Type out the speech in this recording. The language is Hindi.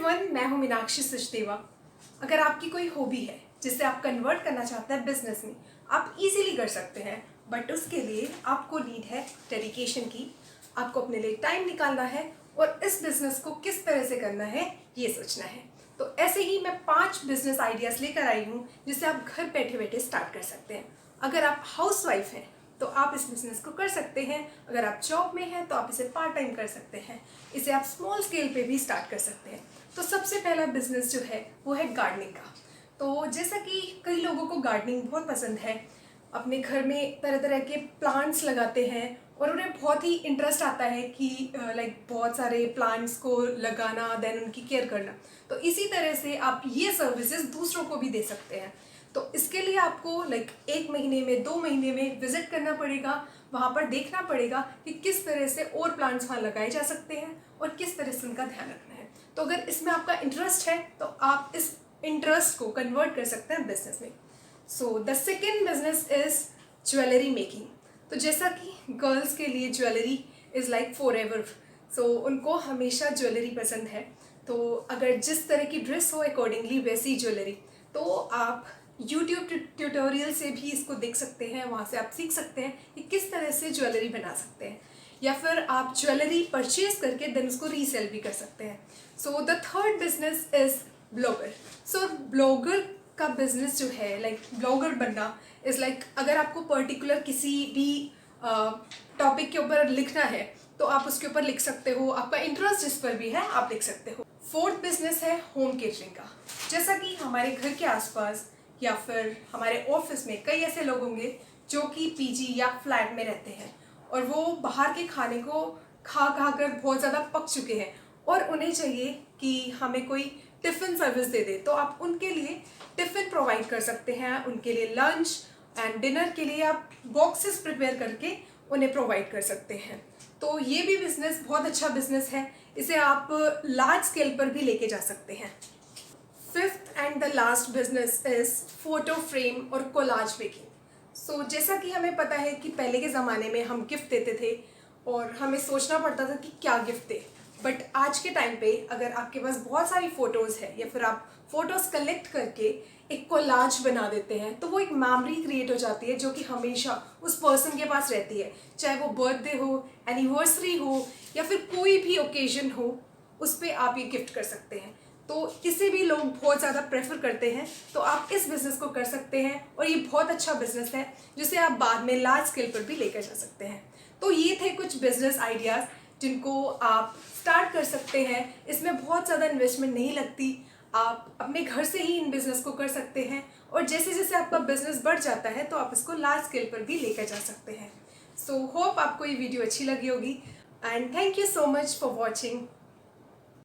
एवरीवन, मैं हूं मीनाक्षी सचदेवा। अगर आपकी कोई हॉबी है जिसे आप कन्वर्ट करना चाहते हैं बिजनेस में, आप इजीली कर सकते हैं, बट उसके लिए आपको नीड है डेडिकेशन की। आपको अपने लिए टाइम निकालना है और इस बिजनेस को किस तरह से करना है ये सोचना है। तो ऐसे ही मैं 5 बिजनेस आइडियाज़ लेकर आई हूँ जिसे आप घर बैठे बैठे स्टार्ट कर सकते हैं। अगर आप हाउसवाइफ हैं तो आप इस बिज़नेस को कर सकते हैं। अगर आप जॉब में हैं तो आप इसे पार्ट टाइम कर सकते हैं। इसे आप स्मॉल स्केल पे भी स्टार्ट कर सकते हैं। तो सबसे पहला बिजनेस जो है वो है गार्डनिंग का। तो जैसा कि कई लोगों को गार्डनिंग बहुत पसंद है, अपने घर में तरह तरह के प्लांट्स लगाते हैं और उन्हें बहुत ही इंटरेस्ट आता है कि बहुत सारे प्लांट्स को लगाना, देन उनकी केयर करना। तो इसी तरह से आप ये सर्विसेज दूसरों को भी दे सकते हैं। तो इसके लिए आपको 1 महीने में 2 महीने में विजिट करना पड़ेगा, वहाँ पर देखना पड़ेगा कि किस तरह से और प्लांट्स वहाँ लगाए जा सकते हैं और किस तरह से उनका ध्यान रखना है। तो अगर इसमें आपका इंटरेस्ट है तो आप इस इंटरेस्ट को कन्वर्ट कर सकते हैं बिजनेस में। So the second business is jewellery making. तो जैसा कि गर्ल्स के लिए jewellery is like forever, so उनको हमेशा ज्वेलरी पसंद है। तो अगर जिस तरह की ड्रेस हो अकॉर्डिंगली वैसी ज्वेलरी, तो आप यूट्यूब ट्यूटोरियल से भी इसको देख सकते हैं। वहाँ से आप सीख सकते हैं कि किस तरह से ज्वेलरी बना सकते हैं, या फिर आप ज्वेलरी परचेज करके देन उसको रीसेल भी कर सकते हैं। So the third business is blogger. So blogger का बिजनेस जो है, ब्लॉगर बनना इज़ अगर आपको पर्टिकुलर किसी भी टॉपिक के ऊपर लिखना है तो आप उसके ऊपर लिख सकते हो। आपका इंटरेस्ट जिस पर भी है आप लिख सकते हो। फोर्थ बिजनेस है होम केटरिंग का। जैसा कि हमारे घर के आसपास या फिर हमारे ऑफिस में कई ऐसे लोग होंगे जो कि पीजी या फ्लैट में रहते हैं और वो बाहर के खाने को खा खा कर बहुत ज़्यादा पक चुके हैं और उन्हें चाहिए कि हमें कोई टिफ़िन सर्विस दे दे। तो आप उनके लिए टिफ़िन प्रोवाइड कर सकते हैं। उनके लिए लंच एंड डिनर के लिए आप बॉक्सेस प्रिपेयर करके उन्हें प्रोवाइड कर सकते हैं। तो ये भी बिज़नेस बहुत अच्छा बिज़नेस है। इसे आप लार्ज स्केल पर भी लेके जा सकते हैं। Fifth and the last business is photo frame और कोलाज मेकिंग। सो जैसा कि हमें पता है कि पहले के ज़माने में हम गिफ्ट देते थे और हमें सोचना पड़ता था कि क्या गिफ्ट दे। बट आज के टाइम पे अगर आपके पास बहुत सारी फ़ोटोज़ है या फिर आप फ़ोटोज़ कलेक्ट करके एक कोलाज बना देते हैं तो वो एक मेमोरी क्रिएट हो जाती है जो कि हमेशा उस पर्सन के पास रहती है। चाहे वो बर्थडे हो, एनिवर्सरी हो या फिर कोई भी ओकेजन हो, उस पर आप ये गिफ्ट कर सकते हैं। तो इसे भी लोग बहुत ज़्यादा प्रेफर करते हैं। तो आप इस बिज़नेस को कर सकते हैं और ये बहुत अच्छा बिज़नेस है जिसे आप बाद में लार्ज स्केल पर भी लेकर जा सकते हैं। तो ये थे कुछ बिज़नेस आइडियाज़ जिनको आप स्टार्ट कर सकते हैं। इसमें बहुत ज़्यादा इन्वेस्टमेंट नहीं लगती। आप अपने घर से ही इन बिज़नेस को कर सकते हैं और जैसे जैसे आपका बिज़नेस बढ़ जाता है तो आप इसको लार्ज स्केल पर भी लेकर जा सकते हैं। सो होप आपको ये वीडियो अच्छी लगी होगी and thank you so much for watching.